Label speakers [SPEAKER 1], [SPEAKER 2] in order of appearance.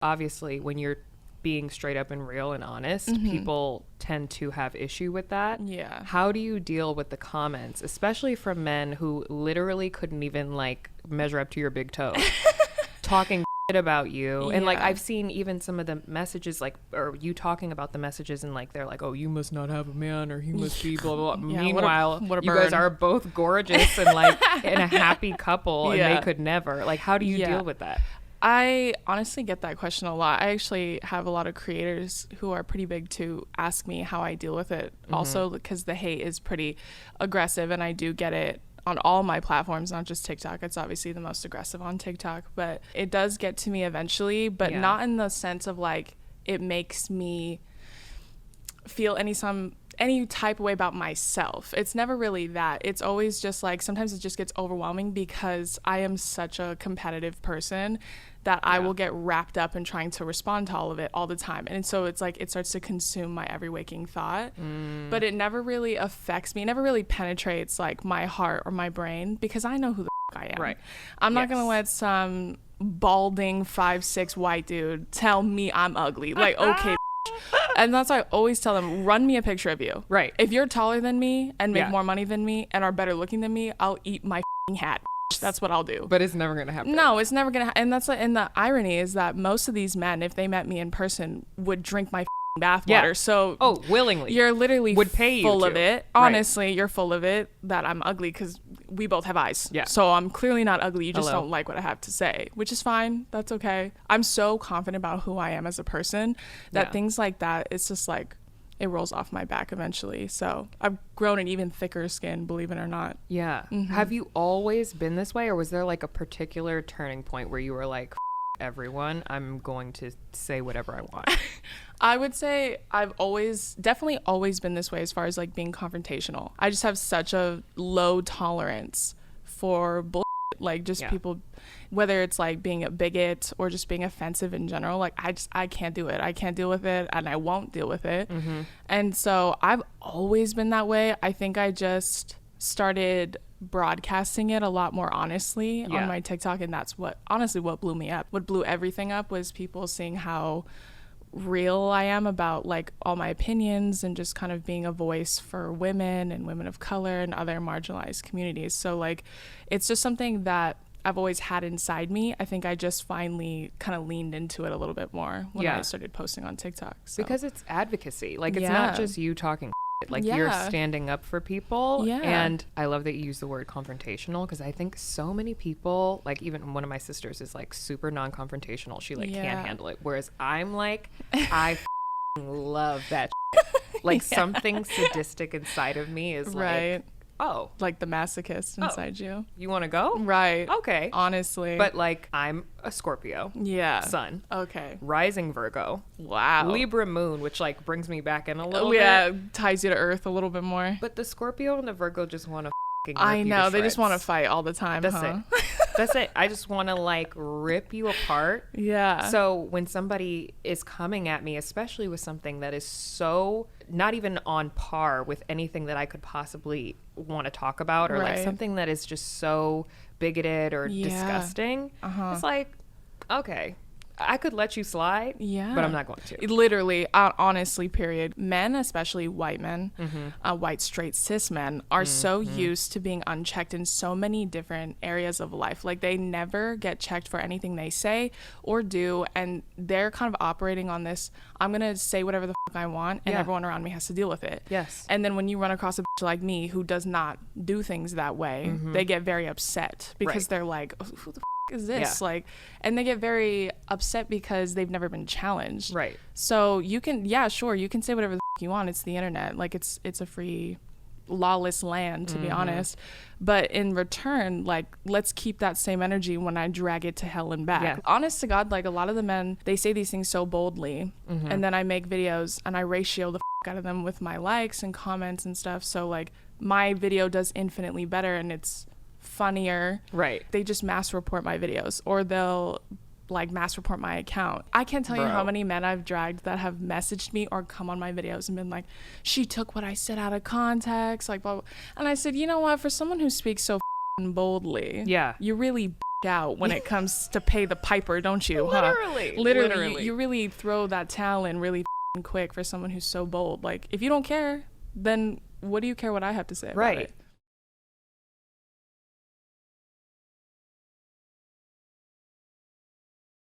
[SPEAKER 1] obviously when you're being straight up and real and honest, people tend to have issue with that.
[SPEAKER 2] Yeah.
[SPEAKER 1] How do you deal with the comments, especially from men who literally couldn't even like measure up to your big toe, talking shit about you? And like I've seen even some of the messages, like, or you talking about the messages, and like they're like, oh, you must not have a man, or he must be blah blah blah. Meanwhile,
[SPEAKER 2] what a
[SPEAKER 1] you
[SPEAKER 2] burn.
[SPEAKER 1] guys are both gorgeous and like in a happy couple, and they could never. Like, how do you deal with that?
[SPEAKER 2] I honestly get that question a lot. I actually have a lot of creators who are pretty big to ask me how I deal with it. Also, because the hate is pretty aggressive, and I do get it on all my platforms, not just TikTok. It's obviously the most aggressive on TikTok, but it does get to me eventually, but not in the sense of like it makes me feel any type of way about myself. It's never really that. It's always just like, sometimes it just gets overwhelming because I am such a competitive person that I will get wrapped up in trying to respond to all of it all the time. And so it's like it starts to consume my every waking thought. But it never really affects me. It never really penetrates like my heart or my brain because I know who the I am.
[SPEAKER 1] Right.
[SPEAKER 2] I'm not going to let some balding 5'6" white dude tell me I'm ugly. Like, okay. And that's why I always tell them, run me a picture of you.
[SPEAKER 1] Right.
[SPEAKER 2] If you're taller than me and make more money than me and are better looking than me, I'll eat my hat. That's what I'll do.
[SPEAKER 1] But it's never gonna happen.
[SPEAKER 2] No, it's never gonna happen. And that's like, and the irony is that most of these men, if they met me in person, would drink my bathwater. So
[SPEAKER 1] willingly,
[SPEAKER 2] you're literally
[SPEAKER 1] would pay you
[SPEAKER 2] full
[SPEAKER 1] to.
[SPEAKER 2] of it. Honestly, you're full of it that I'm ugly because we both have eyes.
[SPEAKER 1] Yeah.
[SPEAKER 2] So I'm clearly not ugly. You just don't like what I have to say, which is fine. That's okay. I'm so confident about who I am as a person that things like that, it's just like it rolls off my back eventually. So I've grown an even thicker skin, believe it or not.
[SPEAKER 1] Yeah. Have you always been this way, or was there like a particular turning point where you were like, everyone, I'm going to say whatever I want?
[SPEAKER 2] I would say I've definitely always been this way as far as like being confrontational. I just have such a low tolerance for bullshit, like just people, whether it's like being a bigot or just being offensive in general. Like I can't do it. I can't deal with it, and I won't deal with it. And so I've always been that way. I think I just started broadcasting it a lot more honestly on my TikTok, and that's what blew me up. What blew everything up was people seeing how real I am about like all my opinions and just kind of being a voice for women and women of color and other marginalized communities. So like it's just something that I've always had inside me. I think I just finally kind of leaned into it a little bit more when I started posting on TikTok. So.
[SPEAKER 1] Because it's advocacy. Like it's not just you talking like you're standing up for people. And I love that you use the word confrontational, because I think so many people, like even one of my sisters is like super non-confrontational. She like can't handle it, whereas I'm like I love that like something sadistic inside of me is like, oh,
[SPEAKER 2] like the masochist inside you.
[SPEAKER 1] You want to go?
[SPEAKER 2] Right.
[SPEAKER 1] Okay.
[SPEAKER 2] Honestly.
[SPEAKER 1] But like I'm a Scorpio.
[SPEAKER 2] Yeah.
[SPEAKER 1] Sun.
[SPEAKER 2] Okay.
[SPEAKER 1] Rising Virgo.
[SPEAKER 2] Wow.
[SPEAKER 1] Libra moon, which like brings me back in a little
[SPEAKER 2] bit. Ties you to earth a little bit more.
[SPEAKER 1] But the Scorpio and the Virgo just want to
[SPEAKER 2] I know. They just want to fight all the time.
[SPEAKER 1] That's it. That's it. I just want to like rip you apart.
[SPEAKER 2] Yeah.
[SPEAKER 1] So when somebody is coming at me, especially with something that is so not even on par with anything that I could possibly want to talk about, or like something that is just so bigoted or disgusting, it's like, okay, I could let you slide, but I'm not going to.
[SPEAKER 2] Literally, honestly, period. Men, especially white men, white straight cis men, are so used to being unchecked in so many different areas of life. Like they never get checked for anything they say or do, and they're kind of operating on this, I'm going to say whatever the fuck I want, and everyone around me has to deal with it.
[SPEAKER 1] Yes.
[SPEAKER 2] And then when you run across a bitch like me who does not do things that way, they get very upset because they're like, oh, who the is this like, and they get very upset because they've never been challenged.
[SPEAKER 1] Right.
[SPEAKER 2] So you can sure, you can say whatever the you want. It's the internet. Like it's a free lawless land, to be honest, but in return, like, let's keep that same energy when I drag it to hell and back. Honest to God, like a lot of the men, they say these things so boldly, and then I make videos and I ratio the out of them with my likes and comments and stuff, so like my video does infinitely better and it's funnier.
[SPEAKER 1] Right.
[SPEAKER 2] They just mass report my videos, or they'll like mass report my account. I can't tell you how many men I've dragged that have messaged me or come on my videos and been like, she took what I said out of context, like blah, blah. And I said, you know what, for someone who speaks so boldly, you really out when it comes to pay the piper, don't you? Literally. You really throw that towel in really quick for someone who's so bold. Like, if you don't care, then what do you care what I have to say about it?